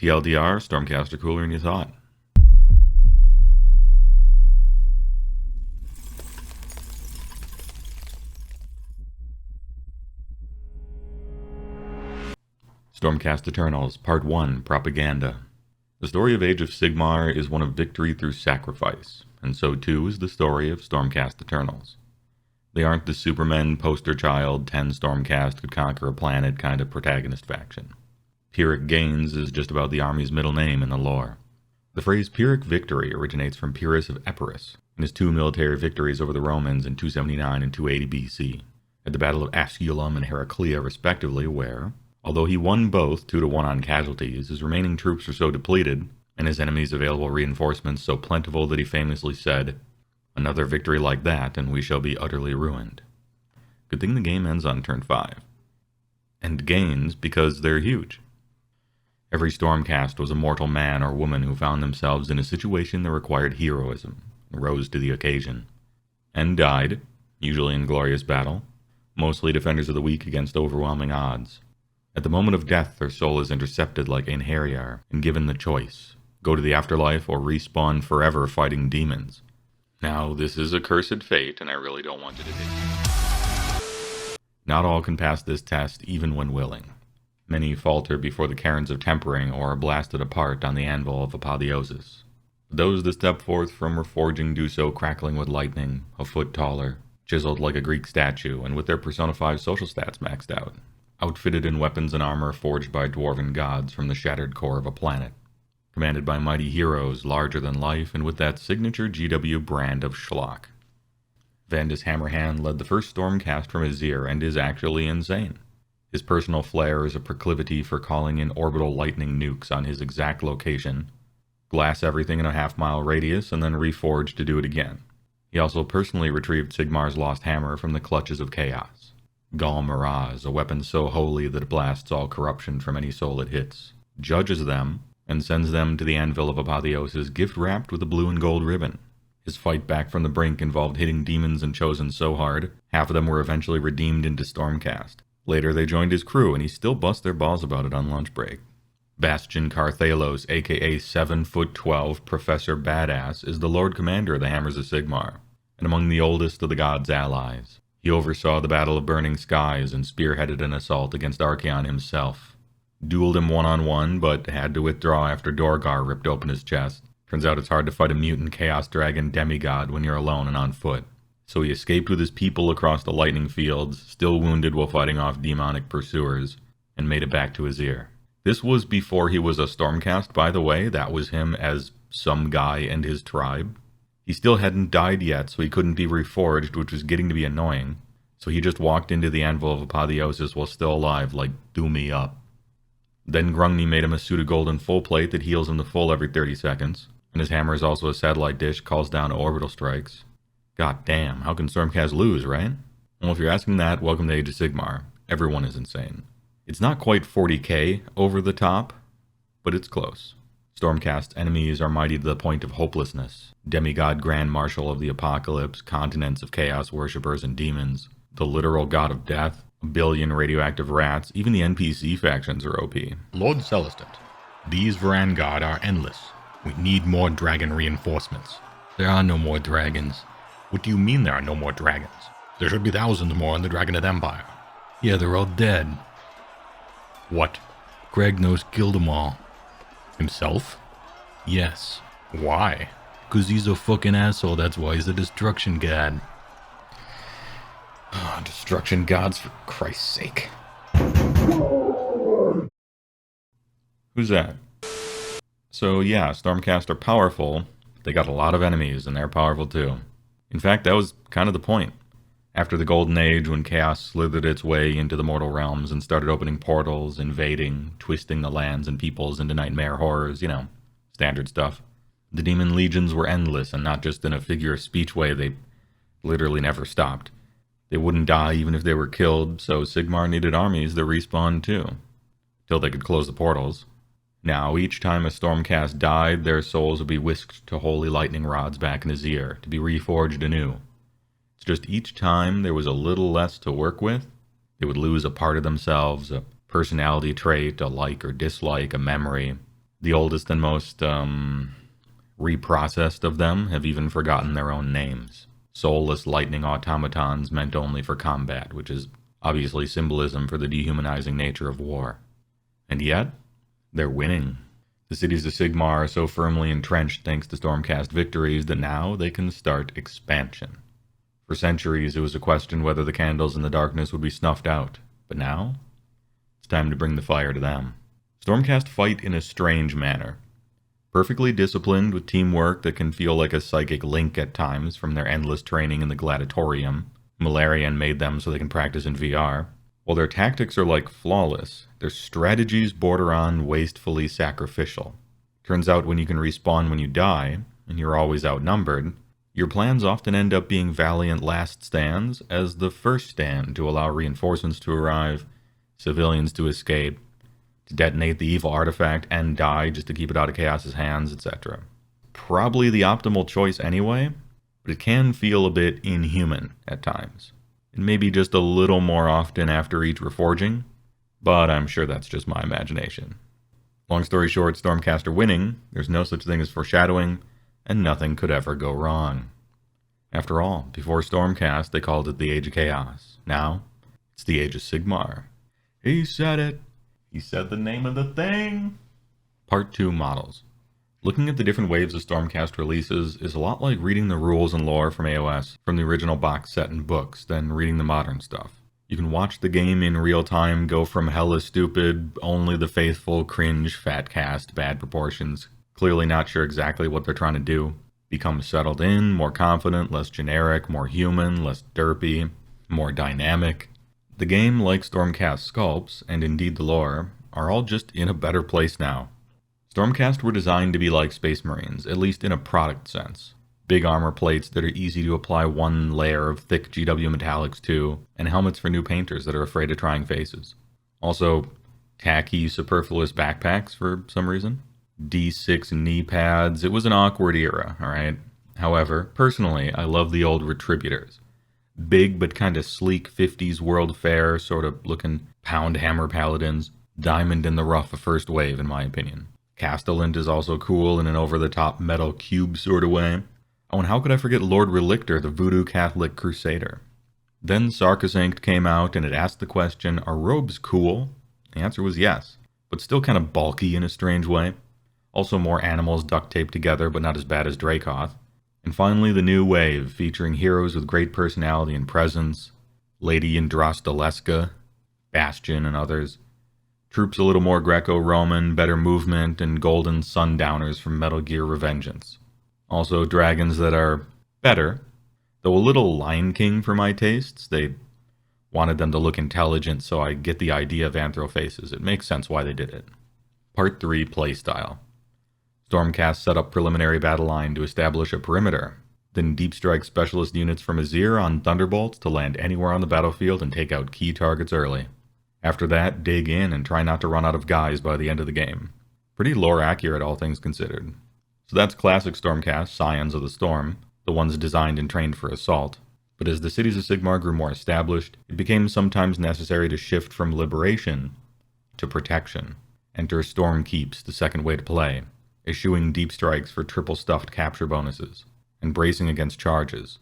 TLDR, Stormcast are cooler than you thought. Stormcast Eternals, Part 1, Propaganda. The story of Age of Sigmar is one of victory through sacrifice, and so too is the story of Stormcast Eternals. They aren't the Superman poster child, 10 Stormcast could conquer a planet kind of protagonist faction. Pyrrhic Gains is just about the army's middle name in the lore. The phrase Pyrrhic victory originates from Pyrrhus of Epirus and his 2 military victories over the Romans in 279 and 280 BC, at the Battle of Asculum and Heraclea respectively, where, although he won both 2-1 on casualties, his remaining troops were so depleted, and his enemies' available reinforcements so plentiful that he famously said, "Another victory like that, and we shall be utterly ruined." Good thing the game ends on turn 5. And gains because they're huge. Every Stormcast was a mortal man or woman who found themselves in a situation that required heroism, and rose to the occasion. And died, usually in glorious battle, mostly defenders of the weak against overwhelming odds. At the moment of death, their soul is intercepted like Einherjar and given the choice: go to the afterlife or respawn forever fighting demons. Now, this is a cursed fate, and I really don't want you to think. Not all can pass this test, even when willing. Many falter before the cairns of tempering or are blasted apart on the anvil of apotheosis. But those that step forth from reforging do so crackling with lightning, a foot taller, chiseled like a Greek statue, and with their Persona 5 social stats maxed out, outfitted in weapons and armor forged by dwarven gods from the shattered core of a planet, commanded by mighty heroes larger than life and with that signature GW brand of schlock. Vandus Hammerhand led the first Stormcast from Azir and is actually insane. His personal flair is a proclivity for calling in orbital lightning nukes on his exact location, glass everything in a half-mile radius, and then reforge to do it again. He also personally retrieved Sigmar's lost hammer from the clutches of chaos. Gal Miraz, a weapon so holy that it blasts all corruption from any soul it hits, judges them, and sends them to the anvil of apotheosis gift-wrapped with a blue and gold ribbon. His fight back from the brink involved hitting demons and chosen so hard, half of them were eventually redeemed into Stormcast. Later they joined his crew, and he still busts their balls about it on lunch break. Bastion Carthalos, aka 7'12" Professor Badass, is the Lord Commander of the Hammers of Sigmar, and among the oldest of the gods' allies. He oversaw the Battle of Burning Skies and spearheaded an assault against Archaon himself. Dueled him one-on-one, but had to withdraw after Dorgar ripped open his chest. Turns out it's hard to fight a mutant Chaos Dragon demigod when you're alone and on foot. So he escaped with his people across the lightning fields, still wounded while fighting off demonic pursuers, and made it back to Azir. This was before he was a Stormcast, by the way. That was him as some guy and his tribe. He still hadn't died yet, so he couldn't be reforged, which was getting to be annoying. So he just walked into the anvil of apotheosis while still alive, like, do me up. Then Grungni made him a suit of golden full plate that heals him to full every 30 seconds, and his hammer is also a satellite dish, calls down orbital strikes. God damn, how can Stormcast lose, right? Well, if you're asking that, welcome to Age of Sigmar. Everyone is insane. It's not quite 40k over the top, but it's close. Stormcast enemies are mighty to the point of hopelessness. Demigod Grand Marshal of the Apocalypse, continents of chaos worshippers and demons, the literal god of death, a billion radioactive rats, even the NPC factions are OP. Lord Celestant, these Varangard are endless. We need more dragon reinforcements. There are no more dragons. What do you mean there are no more dragons? There should be thousands more in the Dragoneth Empire. Yeah, they're all dead. What? Kragnos killed them all. Himself? Yes. Why? 'Cause he's a fucking asshole, that's why he's a destruction god. Destruction gods, for Christ's sake. Who's that? So yeah, Stormcast are powerful. They got a lot of enemies, and they're powerful too. In fact, that was kind of the point. After the Golden Age, when Chaos slithered its way into the mortal realms and started opening portals, invading, twisting the lands and peoples into nightmare horrors, standard stuff. The demon legions were endless, and not just in a figure of speech way, they literally never stopped. They wouldn't die even if they were killed, so Sigmar needed armies that respawned too, till they could close the portals. Now, each time a Stormcast died, their souls would be whisked to holy lightning rods back in Azir, to be reforged anew. It's just each time there was a little less to work with, they would lose a part of themselves, a personality trait, a like or dislike, a memory, The oldest and most reprocessed of them have even forgotten their own names. Soulless lightning automatons meant only for combat, which is obviously symbolism for the dehumanizing nature of war. And yet, they're winning. The cities of Sigmar are so firmly entrenched thanks to Stormcast victories that now they can start expansion. For centuries, it was a question whether the candles in the darkness would be snuffed out, but now, it's time to bring the fire to them. Stormcast fight in a strange manner. Perfectly disciplined with teamwork that can feel like a psychic link at times from their endless training in the gladiatorium. Malarian made them so they can practice in VR. While their tactics are like flawless, their strategies border on wastefully sacrificial. Turns out when you can respawn when you die, and you're always outnumbered, your plans often end up being valiant last stands as the first stand to allow reinforcements to arrive, civilians to escape, to detonate the evil artifact and die just to keep it out of Chaos's hands, etc. Probably the optimal choice anyway, but it can feel a bit inhuman at times. And maybe just a little more often after each reforging, but I'm sure that's just my imagination. Long story short, Stormcast are winning, there's no such thing as foreshadowing, and nothing could ever go wrong. After all, before Stormcast they called it the Age of Chaos. Now, it's the Age of Sigmar. He said it! He said the name of the thing! Part 2 Models. Looking at the different waves of Stormcast releases is a lot like reading the rules and lore from AOS from the original box set and books than reading the modern stuff. You can watch the game in real time go from hella stupid, only the faithful, cringe, fat cast, bad proportions, clearly not sure exactly what they're trying to do, become settled in, more confident, less generic, more human, less derpy, more dynamic. The game, like Stormcast sculpts, and indeed the lore, are all just in a better place now. Stormcast were designed to be like Space Marines, at least in a product sense. Big armor plates that are easy to apply one layer of thick GW metallics to, and helmets for new painters that are afraid of trying faces. Also, tacky, superfluous backpacks for some reason. D6 knee pads. It was an awkward era, alright? However, personally, I love the old Retributors. Big but kinda sleek 50s World Fair sort of looking pound hammer paladins. Diamond in the rough of first wave, in my opinion. Castellant is also cool in an over-the-top metal cube sort of way. Oh, and how could I forget Lord Relictor, the voodoo Catholic crusader? Then Sarcasync came out and it asked the question, are robes cool? The answer was yes, but still kind of bulky in a strange way. Also more animals duct taped together, but not as bad as Dracoth. And finally the new wave, featuring heroes with great personality and presence, Lady Andrastaleska, Bastion and others. Troops a little more Greco-Roman, better movement, and golden sundowners from Metal Gear Revengeance. Also dragons that are better, though a little Lion King for my tastes. They wanted them to look intelligent, so I get the idea of anthro faces. It makes sense why they did it. Part 3 Playstyle. Stormcast set up preliminary battle line to establish a perimeter. Then deep strike specialist units from Azir on Thunderbolts to land anywhere on the battlefield and take out key targets early. After that, dig in and try not to run out of guys by the end of the game. Pretty lore accurate, all things considered. So that's classic Stormcast, Scions of the Storm, the ones designed and trained for assault. But as the cities of Sigmar grew more established, it became sometimes necessary to shift from liberation to protection. Enter Storm Keeps, the second way to play, eschewing deep strikes for triple stuffed capture bonuses, and bracing against charges.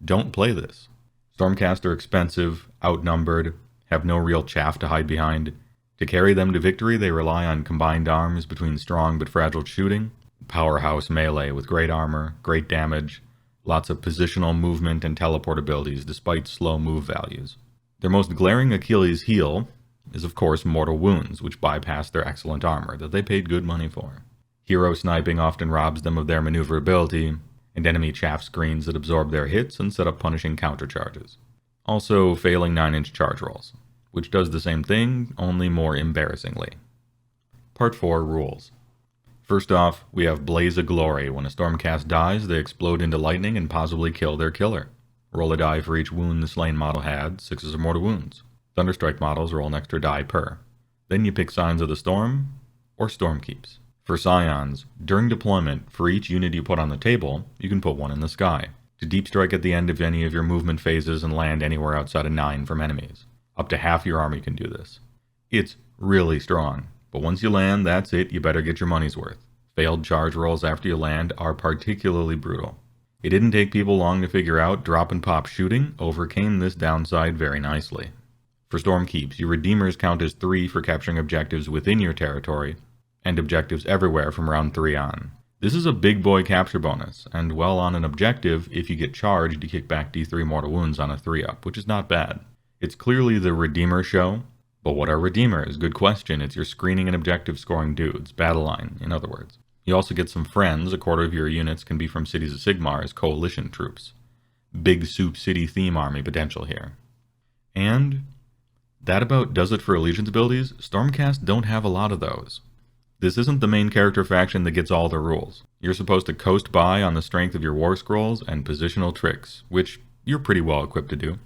Don't play this. Stormcast are expensive, outnumbered, have no real chaff to hide behind. To carry them to victory, they rely on combined arms between strong but fragile shooting, powerhouse melee with great armor, great damage, lots of positional movement and teleport abilities despite slow move values. Their most glaring Achilles heel is of course mortal wounds, which bypass their excellent armor that they paid good money for. Hero sniping often robs them of their maneuverability, and enemy chaff screens that absorb their hits and set up punishing countercharges. Also failing 9-inch charge rolls, which does the same thing, only more embarrassingly. Part 4 Rules. First off, we have Blaze of Glory. When a Stormcast dies, they explode into lightning and possibly kill their killer. Roll a die for each wound the slain model had, 6 or more wounds. Thunderstrike models roll an extra die per. Then you pick Signs of the Storm, or Storm Keeps. For Scions, during deployment, for each unit you put on the table, you can put one in the sky, to deep strike at the end of any of your movement phases and land anywhere outside of 9 from enemies. Up to half your army can do this. It's really strong, But once you land, that's it, you better get your money's worth. Failed charge rolls after you land are particularly brutal. It didn't take people long to figure out drop and pop shooting overcame this downside very nicely. For Storm Keeps, your Redeemers count as 3 for capturing objectives within your territory, and objectives everywhere from round 3 on. This is a big boy capture bonus, and well on an objective, if you get charged, you kick back D3 mortal wounds on a 3-up, which is not bad. It's clearly the Redeemer show, but what are Redeemers? Good question. It's your screening and objective scoring dudes, battle line, in other words. You also get some friends. A quarter of your units can be from Cities of Sigmar as coalition troops. Big Soup City theme army potential here. And that about does it for Allegiance abilities. Stormcast don't have a lot of those. This isn't the main character faction that gets all the rules. You're supposed to coast by on the strength of your war scrolls and positional tricks, which you're pretty well equipped to do.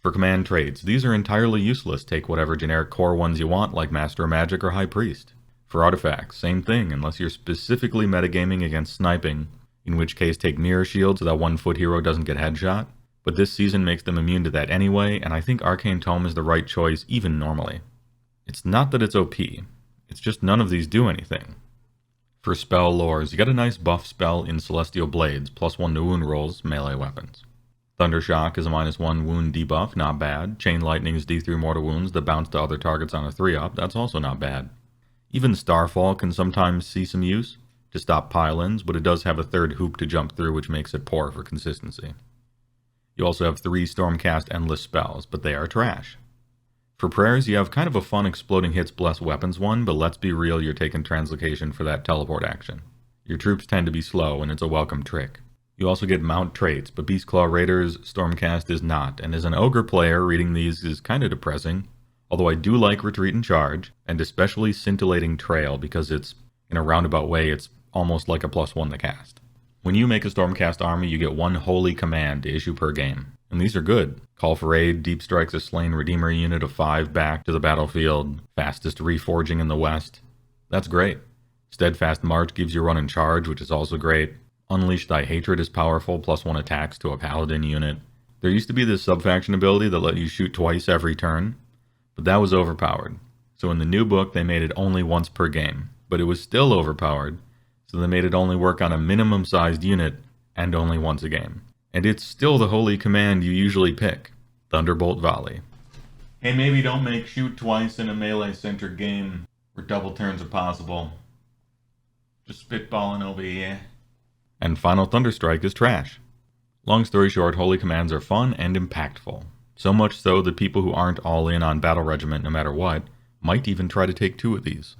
For command traits, these are entirely useless. Take whatever generic core ones you want, like Master of Magic or High Priest. For artifacts, same thing, unless you're specifically metagaming against sniping, in which case take Mirror Shield so that 1-foot hero doesn't get headshot. But this season makes them immune to that anyway, and I think Arcane Tome is the right choice even normally. It's not that it's OP, it's just none of these do anything. For spell lores, you got a nice buff spell in Celestial Blades, +1 to wound rolls, melee weapons. Thundershock is a -1 wound debuff, not bad. Chain Lightning is D3 mortal wounds that bounce to other targets on a 3-up, that's also not bad. Even Starfall can sometimes see some use to stop pile-ins, but it does have a 3rd hoop to jump through, which makes it poor for consistency. You also have 3 Stormcast Endless spells, but they are trash. For prayers, you have kind of a fun exploding hits bless weapons one, but let's be real, you're taking translocation for that teleport action. Your troops tend to be slow, and it's a welcome trick. You also get mount traits, but Beastclaw Raiders Stormcast is not, and as an Ogre player, reading these is kind of depressing, although I do like Retreat and Charge, and especially Scintillating Trail, because it's, in a roundabout way, it's almost like a +1 to cast. When you make a Stormcast army, you get 1 holy command to issue per game, and these are good. Call for Aid, Deep Strikes a slain Redeemer unit of 5 back to the battlefield, Fastest Reforging in the West. That's great. Steadfast March gives you Run and Charge, which is also great. Unleash Thy Hatred is powerful, +1 attacks to a Paladin unit. There used to be this subfaction ability that let you shoot twice every turn, but that was overpowered. So in the new book, they made it only once per game, but it was still overpowered, so they made it only work on a minimum-sized unit and only once a game. And it's still the holy command you usually pick, Thunderbolt Volley. Hey, maybe don't make shoot twice in a melee-centered game where double turns are possible. Just spitballing over here. And Final Thunderstrike is trash. Long story short, holy commands are fun and impactful. So much so that people who aren't all in on Battle Regiment no matter what, might even try to take 2 of these.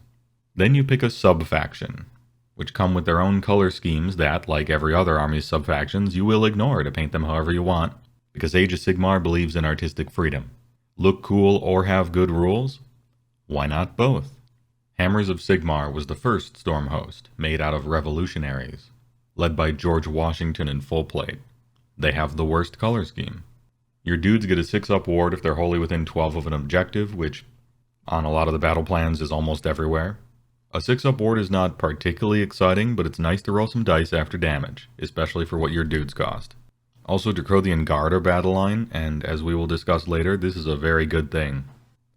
Then you pick a Subfaction, which come with their own color schemes that, like every other army's subfactions, you will ignore to paint them however you want, because Age of Sigmar believes in artistic freedom. Look cool or have good rules? Why not both? Hammers of Sigmar was the first Storm host, made out of revolutionaries, led by George Washington in full plate. They have the worst color scheme. Your dudes get a 6-up ward if they're wholly within 12 of an objective, which, on a lot of the battle plans, is almost everywhere. A 6-up ward is not particularly exciting, but it's nice to roll some dice after damage, especially for what your dudes cost. Also, Dracothian Guard are battle line, and as we will discuss later, this is a very good thing.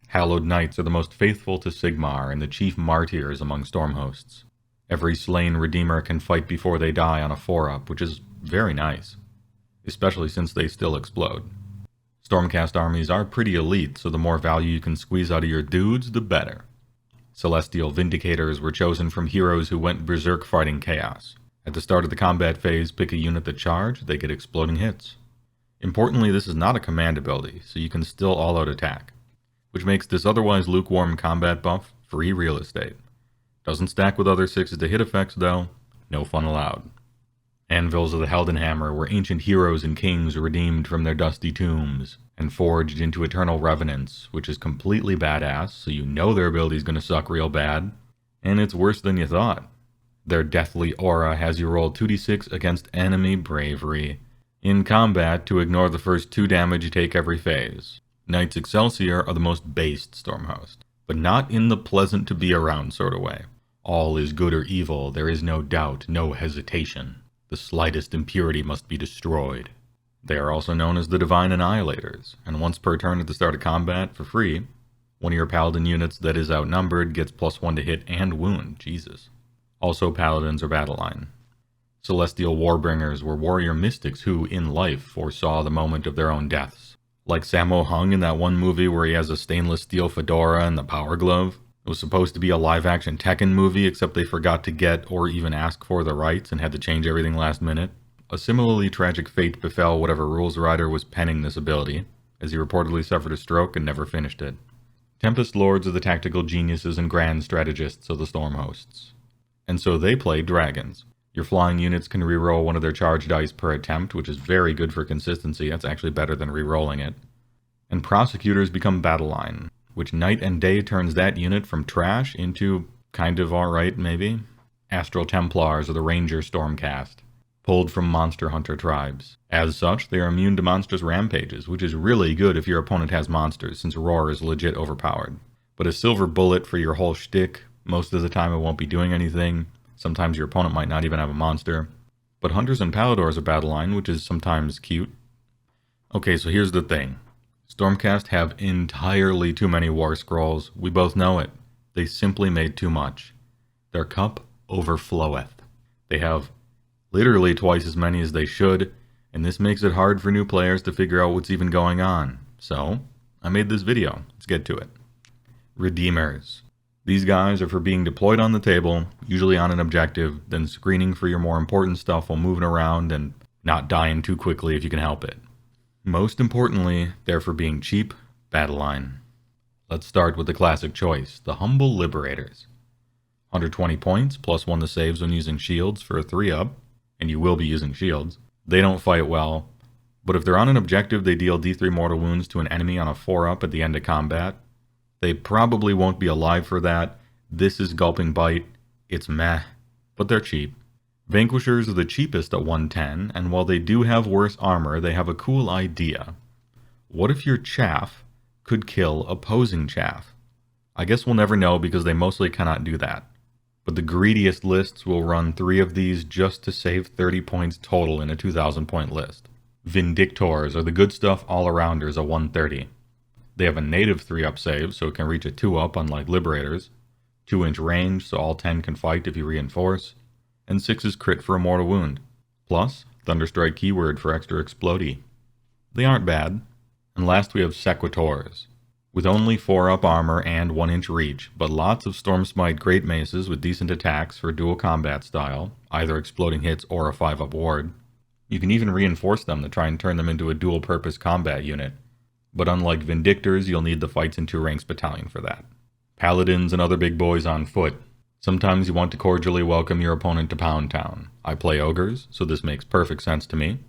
Hallowed Knights are the most faithful to Sigmar and the chief martyrs among Storm hosts. Every slain Redeemer can fight before they die on a 4-up, which is very nice, especially since they still explode. Stormcast armies are pretty elite, so the more value you can squeeze out of your dudes, the better. Celestial Vindicators were chosen from heroes who went berserk fighting chaos. At the start of the combat phase, pick a unit that charge, they get exploding hits. Importantly, this is not a command ability, so you can still all-out attack, which makes this otherwise lukewarm combat buff free real estate. Doesn't stack with other 6s to hit effects though, no fun allowed. Anvils of the Heldenhammer were ancient heroes and kings redeemed from their dusty tombs and forged into eternal revenants, which is completely badass, so you know their ability's gonna suck real bad, and it's worse than you thought. Their deathly aura has you roll 2d6 against enemy bravery in combat to ignore the first 2 damage you take every phase. Knights Excelsior are the most based Stormhost, but not in the pleasant to be around sort of way. All is good or evil, there is no doubt, no hesitation. The slightest impurity must be destroyed. They are also known as the Divine Annihilators, and once per turn at the start of combat, for free, One of your Paladin units that is outnumbered gets +1 to hit and wound. Jesus. Also, Paladins are battle line. Celestial Warbringers were warrior mystics who, in life, foresaw the moment of their own deaths. Like Sammo Hung in that one movie where he has a stainless steel fedora and the power glove. It was supposed to be a live-action Tekken movie, except they forgot to get or even ask for the rights and had to change everything last minute. A similarly tragic fate befell whatever rules writer was penning this ability, as he reportedly suffered a stroke and never finished it. Tempest Lords are the tactical geniuses and grand strategists of the Storm hosts. And so they play dragons. Your flying units can reroll one of their charge dice per attempt, which is very good for consistency. That's actually better than rerolling it. And prosecutors become battle line, which night and day turns that unit from trash into kind of alright, maybe. Astral Templars are the Ranger Stormcast, pulled from Monster Hunter tribes. As such, they are immune to monstrous rampages, which is really good if your opponent has monsters, since Roar is legit overpowered. But a silver bullet for your whole shtick, most of the time it won't be doing anything. Sometimes your opponent might not even have a monster. But Hunters and Paladors are battle line, which is sometimes cute. Okay, so here's the thing. Stormcast have entirely too many war scrolls. We both know it. They simply made too much. Their cup overfloweth. They have literally twice as many as they should, and this makes it hard for new players to figure out what's even going on. So, I made this video. Let's get to it. Redeemers. These guys are for being deployed on the table, usually on an objective, then screening for your more important stuff while moving around and not dying too quickly if you can help it. Most importantly, they're for being cheap, battle line. Let's start with the classic choice, the Humble Liberators. 120 points, +1 to saves when using shields for a 3-up, and you will be using shields. They don't fight well, but if they're on an objective, they deal D3 mortal wounds to an enemy on a 4-up at the end of combat. They probably won't be alive for that. This is Gulping Bite. It's meh, but they're cheap. Vanquishers are the cheapest at 110, and while they do have worse armor, they have a cool idea. What if your chaff could kill opposing chaff? I guess we'll never know because they mostly cannot do that. But the greediest lists will run 3 of these just to save 30 points total in a 2,000 point list. Vindictors are the Goodstuff all-arounders at 130. They have a native 3-up save, so it can reach a 2-up unlike Liberators, 2-inch range, so all 10 can fight if you reinforce, and 6 is crit for a mortal wound, plus Thunderstrike keyword for extra explodey. They aren't bad. And last we have Sequitors, with only 4-up armor and 1-inch reach, but lots of Stormsmite Great Maces with decent attacks for dual combat style, either exploding hits or a 5-up ward. You can even reinforce them to try and turn them into a dual-purpose combat unit. But unlike Vindictors, you'll need the Fights in 2 Ranks battalion for that. Paladins and other big boys on foot. Sometimes you want to cordially welcome your opponent to Pound Town. I play Ogres, so this makes perfect sense to me.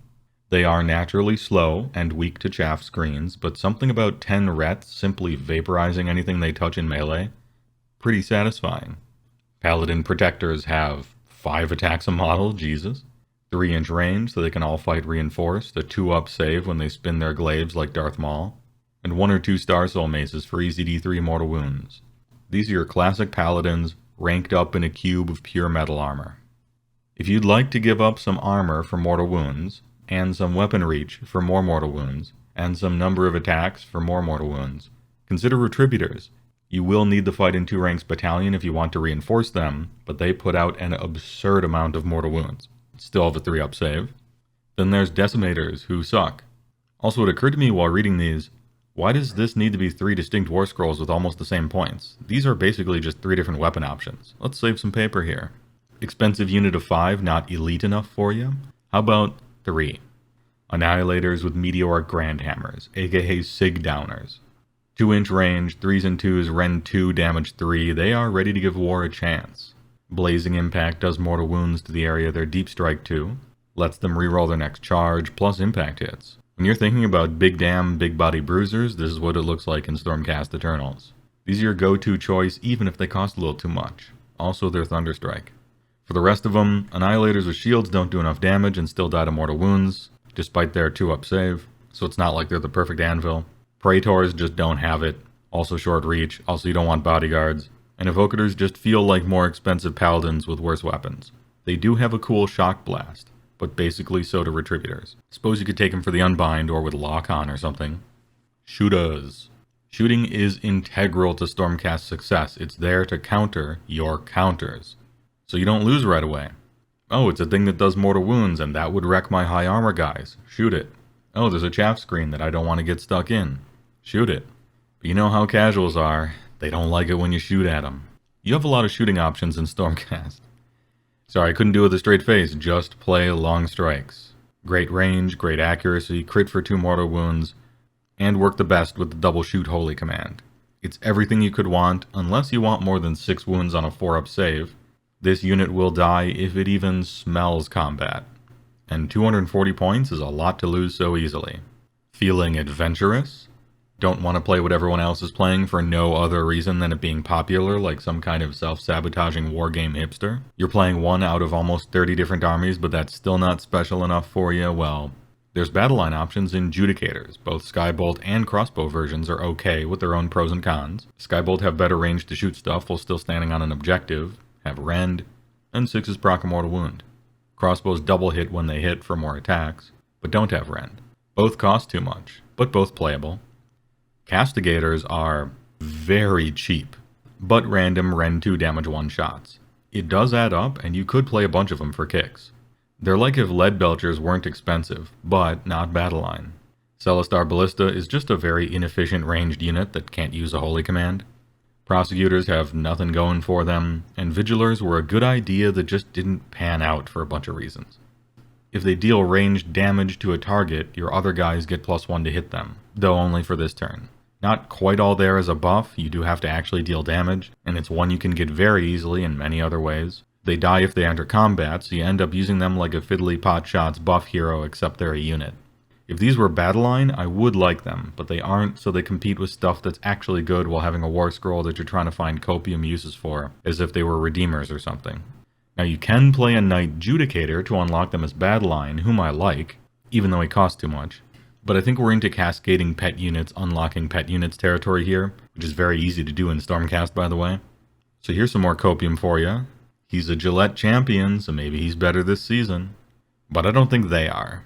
They are naturally slow and weak to chaff screens, but something about 10 rets simply vaporizing anything they touch in melee, pretty satisfying. Paladin Protectors have 5 attacks a model, Jesus. 3-inch range so they can all fight reinforced, a 2-up save when they spin their glaives like Darth Maul, and 1 or 2 Star Soul Maces for easy D3 mortal wounds. These are your classic Paladins ranked up in a cube of pure metal armor. If you'd like to give up some armor for mortal wounds, and some weapon reach for more mortal wounds, and some number of attacks for more mortal wounds, consider Retributors. You will need the Fight in 2 Ranks battalion if you want to reinforce them, but they put out an absurd amount of mortal wounds. Still have a 3-up save. Then there's Decimators, who suck. Also, it occurred to me while reading these, why does this need to be 3 distinct war scrolls with almost the same points? These are basically just 3 different weapon options. Let's save some paper here. Expensive unit of 5, not elite enough for you? How about 3? Annihilators with Meteoric Grand Hammers, aka Sig Downers. 2-inch range, 3s and 2s, Rend 2, damage 3, they are ready to give war a chance. Blazing Impact does mortal wounds to the area they're deep strike to, lets them reroll their next charge, plus impact hits. When you're thinking about big damn, big body bruisers, this is what it looks like in Stormcast Eternals. These are your go-to choice even if they cost a little too much. Also their Thunderstrike. For the rest of them, Annihilators with shields don't do enough damage and still die to mortal wounds, despite their 2-up save, so it's not like they're the perfect anvil. Praetors just don't have it, also short reach, also you don't want bodyguards. And Evocators just feel like more expensive Paladins with worse weapons. They do have a cool Shock Blast, but basically so do Retributors. Suppose you could take them for the Unbind or with Lock On or something. Shooters. Shooting is integral to Stormcast's success. It's there to counter your counters, so you don't lose right away. Oh, it's a thing that does mortal wounds, and that would wreck my high armor guys. Shoot it. Oh, there's a chaff screen that I don't want to get stuck in. Shoot it. But you know how casuals are. They don't like it when you shoot at them. You have a lot of shooting options in Stormcast. Sorry, I couldn't do it with a straight face. Just play long strikes. Great range, great accuracy, crit for 2 mortal wounds, and work the best with the double shoot holy command. It's everything you could want, unless you want more than 6 wounds on a 4-up save. This unit will die if it even smells combat. And 240 points is a lot to lose so easily. Feeling adventurous? Don't want to play what everyone else is playing for no other reason than it being popular, like some kind of self-sabotaging wargame hipster? You're playing one out of almost 30 different armies, but that's still not special enough for you? Well, there's battle line options in Judicators. Both Skybolt and Crossbow versions are okay with their own pros and cons. Skybolt have better range to shoot stuff while still standing on an objective, have Rend, and 6's proc Mortal Wound. Crossbows double hit when they hit for more attacks, but don't have Rend. Both cost too much, but both playable. Castigators are very cheap, but random Rend 2 damage 1 shots. It does add up, and you could play a bunch of them for kicks. They're like if lead belchers weren't expensive, but not battle line. Celestar Ballista is just a very inefficient ranged unit that can't use a holy command. Prosecutors have nothing going for them, and Vigilers were a good idea that just didn't pan out for a bunch of reasons. If they deal ranged damage to a target, your other guys get +1 to hit them, though only for this turn. Not quite all there as a buff, you do have to actually deal damage, and it's one you can get very easily in many other ways. They die if they enter combat, so you end up using them like a fiddly potshot's buff hero, except they're a unit. If these were battle line, I would like them, but they aren't, so they compete with stuff that's actually good while having a war scroll that you're trying to find copium uses for, as if they were redeemers or something. Now you can play a Knight Judicator to unlock them as battle line, whom I like, even though he costs too much. But I think we're into cascading pet units, unlocking pet units territory here, which is very easy to do in Stormcast, by the way. So here's some more copium for you. He's a Gillette champion, so maybe he's better this season. But I don't think they are.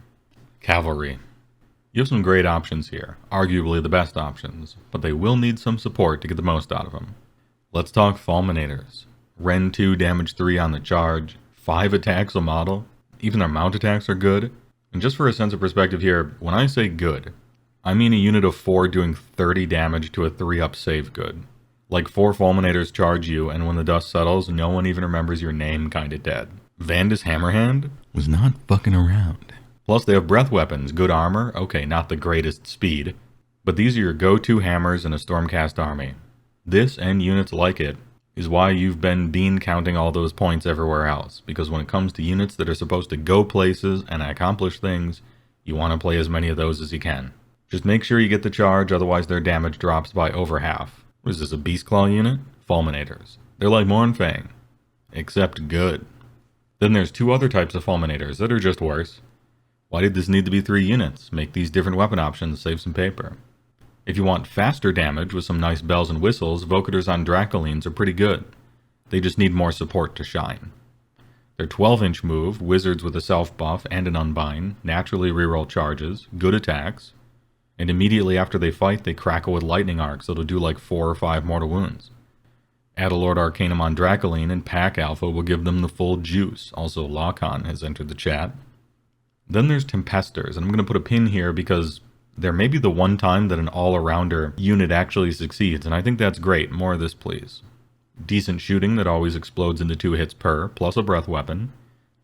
Cavalry. You have some great options here, arguably the best options, but they will need some support to get the most out of them. Let's talk Fulminators. Rend 2 damage 3 on the charge, 5 attacks a model, even their mount attacks are good. And just for a sense of perspective here, when I say good, I mean a unit of 4 doing 30 damage to a 3-up save good. Like 4 Fulminators charge you, and when the dust settles, no one even remembers your name kinda dead. Vandus Hammerhand was not fucking around. Plus they have breath weapons, good armor, okay, not the greatest speed, but these are your go-to hammers in a Stormcast army. This, and units like it, is why you've been bean counting all those points everywhere else, because when it comes to units that are supposed to go places and accomplish things, you want to play as many of those as you can. Just make sure you get the charge, otherwise their damage drops by over half. What is this, a Beastclaw unit? Fulminators. They're like Mournfang, except good. Then there's 2 other types of Fulminators that are just worse. Why did this need to be 3 units? Make these different weapon options, save some paper. If you want faster damage with some nice bells and whistles, Vocators on Dracolines are pretty good. They just need more support to shine. Their 12-inch move, Wizards with a self-buff and an unbind, naturally reroll charges, good attacks, and immediately after they fight, they crackle with lightning arcs, so it'll do like 4 or 5 mortal wounds. Add a Lord Arcanum on Dracoline, and Pack Alpha will give them the full juice. Also, Lawcon has entered the chat. Then there's Tempestors, and I'm going to put a pin here because there may be the one time that an all-arounder unit actually succeeds, and I think that's great. More of this, please. Decent shooting that always explodes into 2 hits per, plus a breath weapon.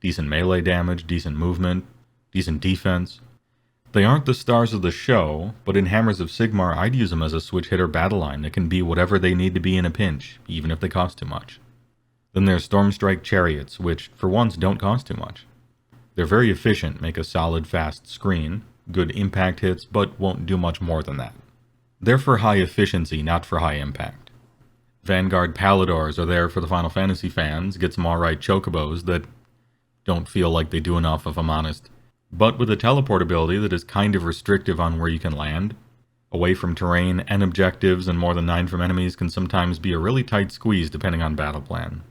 Decent melee damage, decent movement, decent defense. They aren't the stars of the show, but in Hammers of Sigmar, I'd use them as a switch hitter battle line that can be whatever they need to be in a pinch, even if they cost too much. Then there's Stormstrike Chariots, which, for once, don't cost too much. They're very efficient, make a solid, fast screen, good impact hits, but won't do much more than that. They're for high efficiency, not for high impact. Vanguard Paladors are there for the Final Fantasy fans, get some alright chocobos that don't feel like they do enough, if I'm honest. But with a teleport ability that is kind of restrictive on where you can land, away from terrain and objectives and more than 9 from enemies can sometimes be a really tight squeeze depending on battle plan.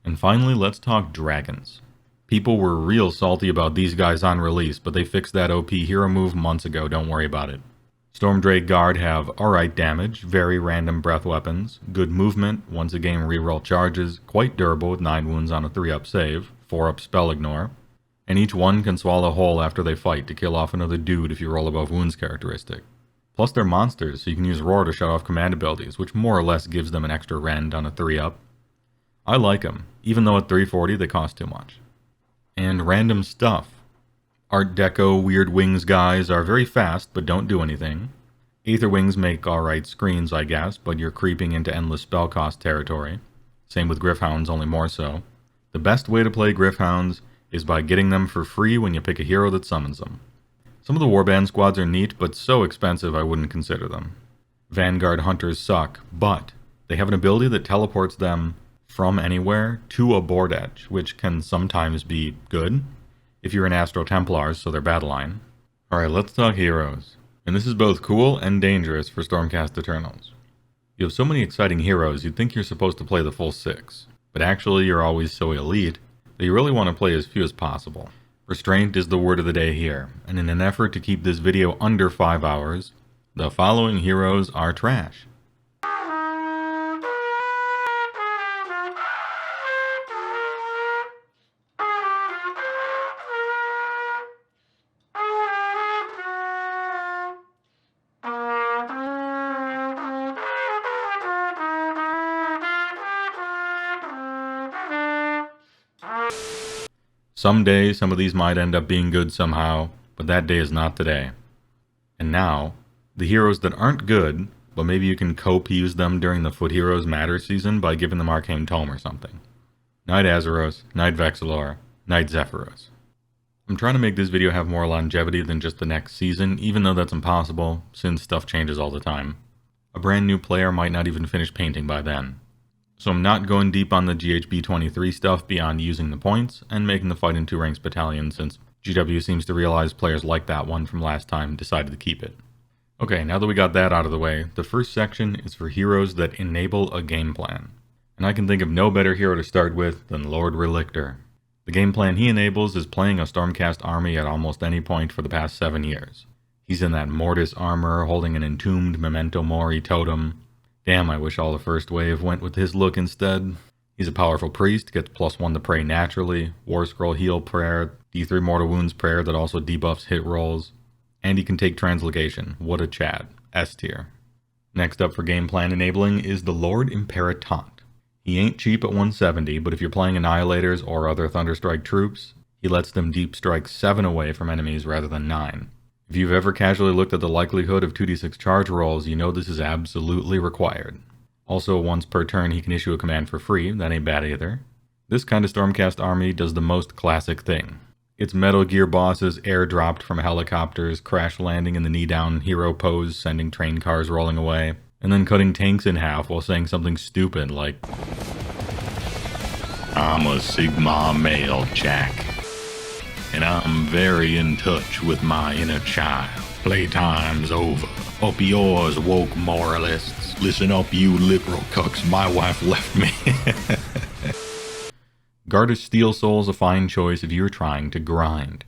And finally, let's talk dragons. People were real salty about these guys on release, but they fixed that OP hero move months ago, don't worry about it. Stormdrake Guard have alright damage, very random breath weapons, good movement, once a game reroll charges, quite durable with 9 wounds on a 3-up save, 4-up spell ignore, and each one can swallow whole after they fight to kill off another dude if you roll above wounds characteristic. Plus they're monsters, so you can use Roar to shut off command abilities, which more or less gives them an extra rend on a 3-up. I like them, even though at 340 they cost too much. And random stuff. Art Deco Weird Wings guys are very fast, but don't do anything. Aether Wings make alright screens, I guess, but you're creeping into endless spell cost territory. Same with Gryph-hounds, only more so. The best way to play Gryph-hounds is by getting them for free when you pick a hero that summons them. Some of the Warband squads are neat, but so expensive I wouldn't consider them. Vanguard Hunters suck, but they have an ability that teleports them from anywhere to a board edge, which can sometimes be good if you're in Astro Templars, so they're battle line. Alright, let's talk heroes. And this is both cool and dangerous for Stormcast Eternals. You have so many exciting heroes, you'd think you're supposed to play the full 6. But actually, you're always so elite that you really want to play as few as possible. Restraint is the word of the day here, and in an effort to keep this video under 5 hours, the following heroes are trash. Someday, some of these might end up being good somehow, but that day is not today. And now, the heroes that aren't good, but maybe you can cope-use them during the Foot Heroes Matter season by giving them Arcane Tome or something. Knight Azeros, Knight Vexillor, Knight Zephyros. I'm trying to make this video have more longevity than just the next season, even though that's impossible, since stuff changes all the time. A brand new player might not even finish painting by then. So I'm not going deep on the GHB 23 stuff beyond using the points and making the fight in 2 ranks battalion, since GW seems to realize players like that one from last time decided to keep it. Okay, now that we got that out of the way, the first section is for heroes that enable a game plan. And I can think of no better hero to start with than Lord Relictor. The game plan he enables is playing a Stormcast army at almost any point for the past 7 years. He's in that Mortis armor, holding an entombed Memento Mori totem. Damn, I wish all the first wave went with his look instead. He's a powerful priest, gets +1 to pray naturally, War Scroll heal prayer, D3 mortal wounds prayer that also debuffs hit rolls, and he can take translocation. What a Chad. S tier. Next up for game plan enabling is the Lord Imperatant. He ain't cheap at 170, but if you're playing Annihilators or other Thunderstrike troops, he lets them deep strike 7 away from enemies rather than 9. If you've ever casually looked at the likelihood of 2d6 charge rolls, you know this is absolutely required. Also, once per turn he can issue a command for free, that ain't bad either. This kind of Stormcast army does the most classic thing. It's Metal Gear bosses airdropped from helicopters, crash landing in the knee-down hero pose, sending train cars rolling away, and then cutting tanks in half while saying something stupid like, I'm a Sigmar male, Jack. And I'm very in touch with my inner child. Playtime's over. Up yours, woke moralists. Listen up, you liberal cucks. My wife left me. Garda Steel Soul's a fine choice if you're trying to grind.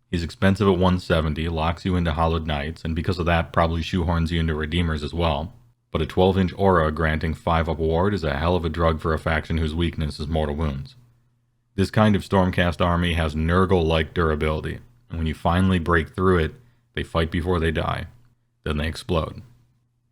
He's expensive at 170, locks you into Hollowed Knights, and because of that probably shoehorns you into Redeemers as well. But a 12-inch aura granting 5-up ward is a hell of a drug for a faction whose weakness is mortal wounds. This kind of Stormcast army has Nurgle-like durability, and when you finally break through it, they fight before they die. Then they explode.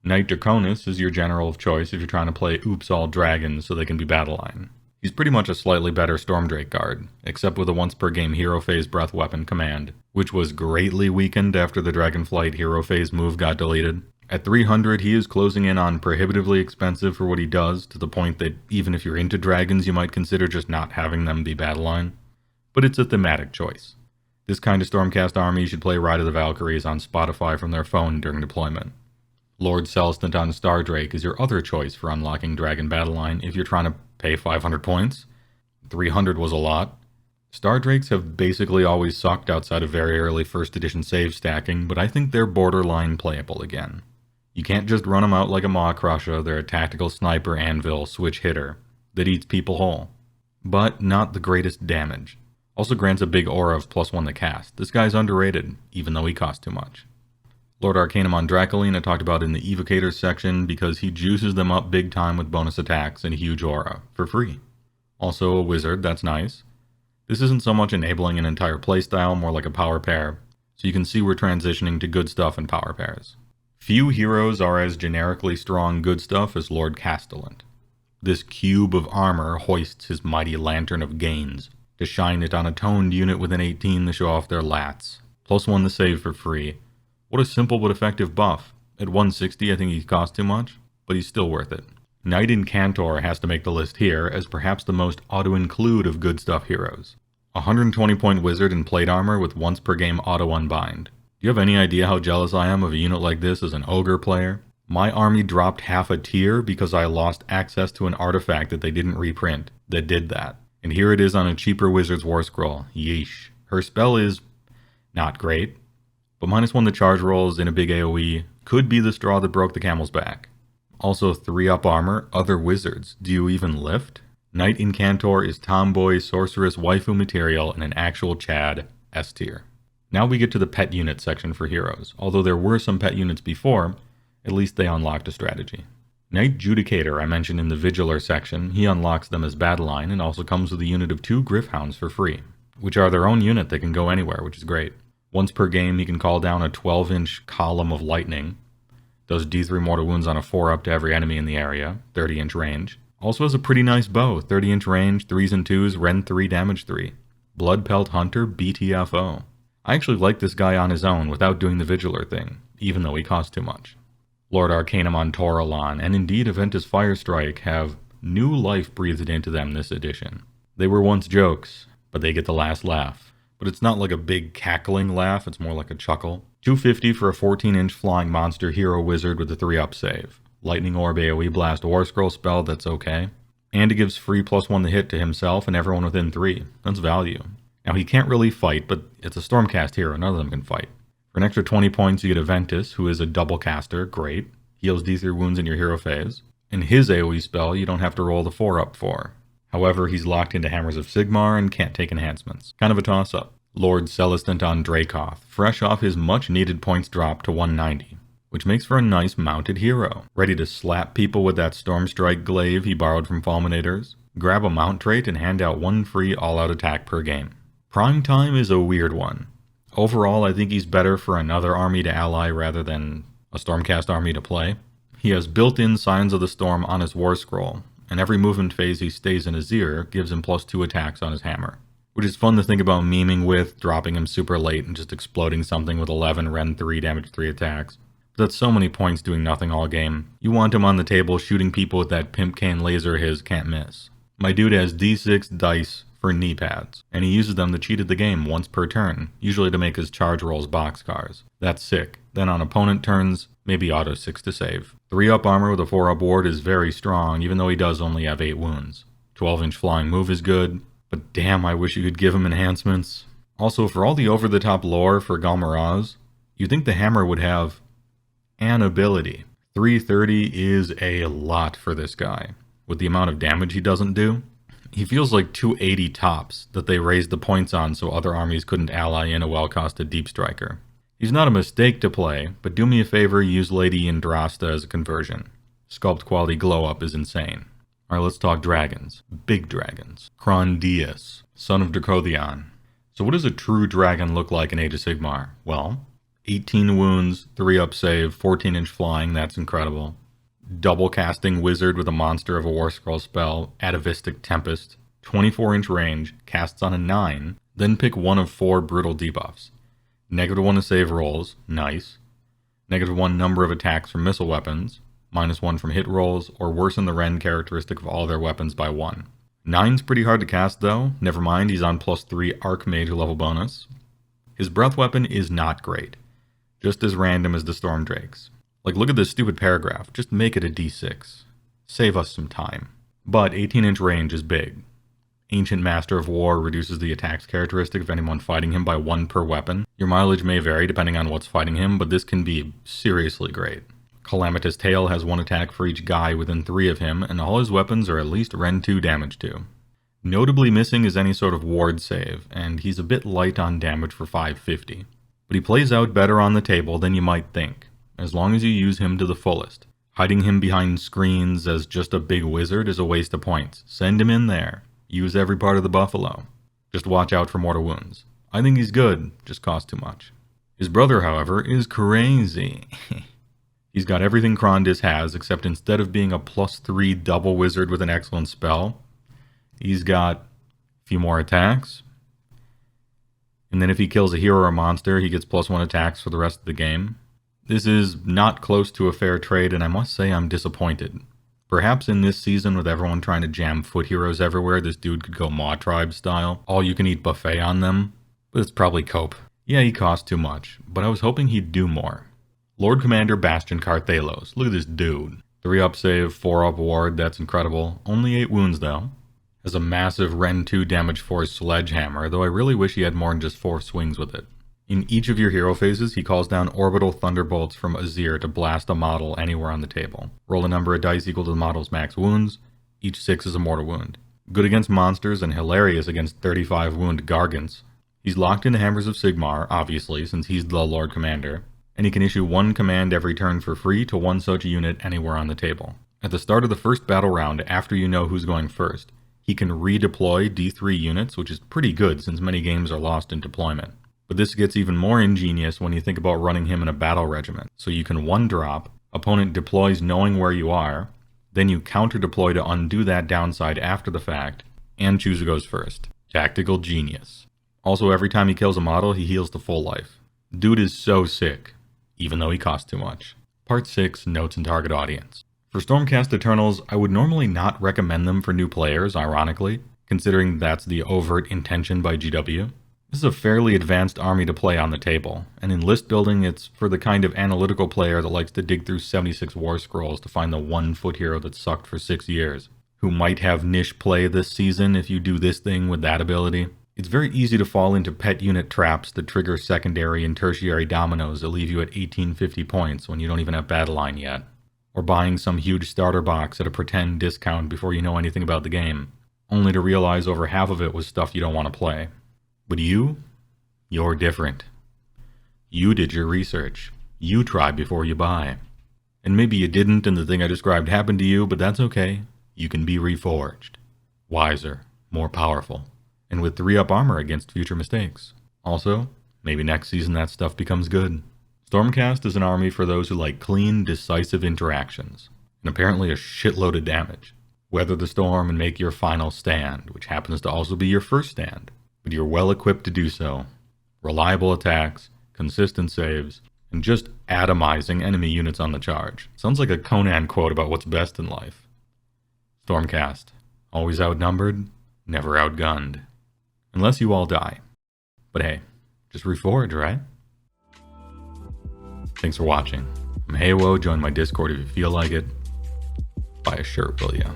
Knight Draconis is your general of choice if you're trying to play Oops All Dragons so they can be battle line. He's pretty much a slightly better Stormdrake guard, except with a once per game hero phase breath weapon command, which was greatly weakened after the Dragonflight hero phase move got deleted. At 300, he is closing in on prohibitively expensive for what he does, to the point that even if you're into dragons, you might consider just not having them be battle line. But it's a thematic choice. This kind of Stormcast army should play Ride of the Valkyries on Spotify from their phone during deployment. Lord Celestant on Stardrake is your other choice for unlocking Dragon Battle Line if you're trying to pay 500 points. 300 was a lot. Stardrakes have basically always sucked outside of very early 1st edition save stacking, but I think they're borderline playable again. You can't just run them out like a Maw Crusher, they're a tactical sniper anvil switch hitter that eats people whole. But not the greatest damage. Also grants a big aura of +1 to cast. This guy's underrated, even though he costs too much. Lord Arcanum on Dracoline I talked about in the Evocators section because he juices them up big time with bonus attacks and huge aura, for free. Also a wizard, that's nice. This isn't so much enabling an entire playstyle, more like a power pair, so you can see we're transitioning to good stuff and power pairs. Few heroes are as generically strong good stuff as Lord Castellant. This cube of armor hoists his mighty lantern of gains, to shine it on a toned unit with an 18 to show off their lats. +1 to save for free. What a simple but effective buff. At 160 I think he costs too much, but he's still worth it. Knight Incantor has to make the list here as perhaps the most auto-include of good stuff heroes. 120 point wizard in plate armor with once per game auto unbind. Do you have any idea how jealous I am of a unit like this as an ogre player? My army dropped half a tier because I lost access to an artifact that they didn't reprint that did that. And here it is on a cheaper Wizard's War Scroll. Yeesh. Her spell is not great, but -1 to charge rolls in a big AoE could be the straw that broke the camel's back. Also 3-up armor, other wizards. Do you even lift? Knight Incantor is tomboy, sorceress, waifu material, and an actual Chad S tier. Now we get to the pet unit section for heroes. Although there were some pet units before, at least they unlocked a strategy. Knight Judicator I mentioned in the Vigilar section. He unlocks them as battle line and also comes with a unit of 2 Gryph-hounds for free, which are their own unit that can go anywhere, which is great. Once per game he can call down a 12-inch column of lightning. Does D3 mortal wounds on a 4-up to every enemy in the area, 30-inch range. Also has a pretty nice bow, 30-inch range, 3s and 2s, Rend 3, damage 3. Blood Pelt Hunter, BTFO. I actually like this guy on his own without doing the Vigilar thing, even though he costs too much. Lord Arcanum on Toralon, and indeed Aventus Firestrike have new life breathed into them this edition. They were once jokes, but they get the last laugh. But it's not like a big cackling laugh, it's more like a chuckle. 250 for a 14-inch flying monster hero wizard with a 3-up save. Lightning Orb AoE Blast War Scroll spell, that's okay. And it gives free +1 to hit to himself and everyone within 3. That's value. Now he can't really fight, but it's a Stormcast hero, none of them can fight. For an extra 20 points you get Aventus, who is a double caster, great. Heals D3 wounds in your hero phase. And his AoE spell you don't have to roll the 4-up for. However, he's locked into Hammers of Sigmar and can't take enhancements. Kind of a toss-up. Lord Celestant on Dracoth, fresh off his much-needed points drop to 190, which makes for a nice mounted hero. Ready to slap people with that Stormstrike glaive he borrowed from Fulminators, grab a mount trait and hand out 1 free all-out attack per game. Prime time is a weird one. Overall, I think he's better for another army to ally rather than a Stormcast army to play. He has built-in Signs of the Storm on his War Scroll, and every movement phase he stays in Azir gives him +2 attacks on his hammer. Which is fun to think about memeing with, dropping him super late and just exploding something with 11 Rend 3 damage 3 attacks. But that's so many points doing nothing all game. You want him on the table shooting people with that pimp cane laser of his, can't miss. My dude has D6 dice for knee pads, and he uses them to cheat at the game once per turn, usually to make his charge rolls boxcars. That's sick. Then on opponent turns, maybe auto 6 to save. 3-up armor with a 4-up ward is very strong, even though he does only have 8 wounds. 12-inch flying move is good, but damn, I wish you could give him enhancements. Also, for all the over-the-top lore for Galmaraz, you'd think the hammer would have an ability. 330 is a lot for this guy. With the amount of damage he doesn't do, he feels like 280 tops that they raised the points on so other armies couldn't ally in a well-costed Deep Striker. He's not a mistake to play, but do me a favor, use Lady Indrasta as a conversion. Sculpt quality glow-up is insane. Alright, let's talk dragons. Big dragons. Crondius, son of Dracothion. So what does a true dragon look like in Age of Sigmar? Well, 18 wounds, 3-up save, 14-inch flying, that's incredible. Double casting wizard with a monster of a War Scroll spell, Atavistic Tempest, 24-inch range, casts on a 9, then pick one of 4 brutal debuffs. -1 to save rolls, nice. -1 number of attacks from missile weapons, -1 from hit rolls, or worsen the Rend characteristic of all their weapons by 1. 9's pretty hard to cast though, never mind he's on +3 Archmage level bonus. His breath weapon is not great, just as random as the Storm Drakes. Like look at this stupid paragraph, just make it a D6. Save us some time. But 18-inch range is big. Ancient Master of War reduces the attacks characteristic of anyone fighting him by 1 per weapon. Your mileage may vary depending on what's fighting him, but this can be seriously great. Calamitous Tail has 1 attack for each guy within 3 of him, and all his weapons are at least Rend 2 damage to. Notably missing is any sort of ward save, and he's a bit light on damage for 550. but he plays out better on the table than you might think, as long as you use him to the fullest. Hiding him behind screens as just a big wizard is a waste of points. Send him in there. Use every part of the buffalo. Just watch out for mortal wounds. I think he's good, just costs too much. His brother, however, is crazy. He's got everything Krondis has, except instead of being a +3 double wizard with an excellent spell, he's got a few more attacks. And then if he kills a hero or a monster, he gets +1 attacks for the rest of the game. This is not close to a fair trade, and I must say I'm disappointed. Perhaps in this season, with everyone trying to jam foot heroes everywhere, this dude could go Maw Tribe style. All-you-can-eat buffet on them. But it's probably cope. Yeah, he costs too much, but I was hoping he'd do more. Lord Commander Bastion Carthalos. Look at this dude. 3-up save, 4-up ward, that's incredible. Only 8 wounds though. Has a massive Ren 2 damage for his sledgehammer, though I really wish he had more than just 4 swings with it. In each of your hero phases, he calls down orbital thunderbolts from Azir to blast a model anywhere on the table. Roll a number of dice equal to the model's max wounds. Each 6 is a mortal wound. Good against monsters and hilarious against 35 wound Gargants. He's locked into Hammers of Sigmar, obviously, since he's the Lord Commander, and he can issue 1 command every turn for free to 1 such unit anywhere on the table. At the start of the first battle round, after you know who's going first, he can redeploy D3 units, which is pretty good since many games are lost in deployment. But this gets even more ingenious when you think about running him in a battle regiment. So you can 1-drop, opponent deploys knowing where you are, then you counter-deploy to undo that downside after the fact, and choose who goes first. Tactical genius. Also, every time he kills a model, he heals to full life. Dude is so sick, even though he costs too much. Part 6, Notes and Target Audience. For Stormcast Eternals, I would normally not recommend them for new players, ironically, considering that's the overt intention by GW. This is a fairly advanced army to play on the table, and in list building it's for the kind of analytical player that likes to dig through 76 war scrolls to find the one foot hero that sucked for 6 years, who might have niche play this season if you do this thing with that ability. It's very easy to fall into pet unit traps that trigger secondary and tertiary dominoes that leave you at 1850 points when you don't even have battle line yet, or buying some huge starter box at a pretend discount before you know anything about the game, only to realize over half of it was stuff you don't want to play. But you're different. You did your research. You try before you buy. And maybe you didn't and the thing I described happened to you, but that's okay. You can be reforged. Wiser, more powerful, and with 3-up armor against future mistakes. Also, maybe next season that stuff becomes good. Stormcast is an army for those who like clean, decisive interactions, and apparently a shitload of damage. Weather the storm and make your final stand, which happens to also be your first stand. But you're well equipped to do so. Reliable attacks, consistent saves, and just atomizing enemy units on the charge. Sounds like a Conan quote about what's best in life. Stormcast. Always outnumbered, never outgunned. Unless you all die. But hey, just reforge, right? Thanks for watching. I'm HeyWoah. Join my Discord if you feel like it. Buy a shirt, will ya?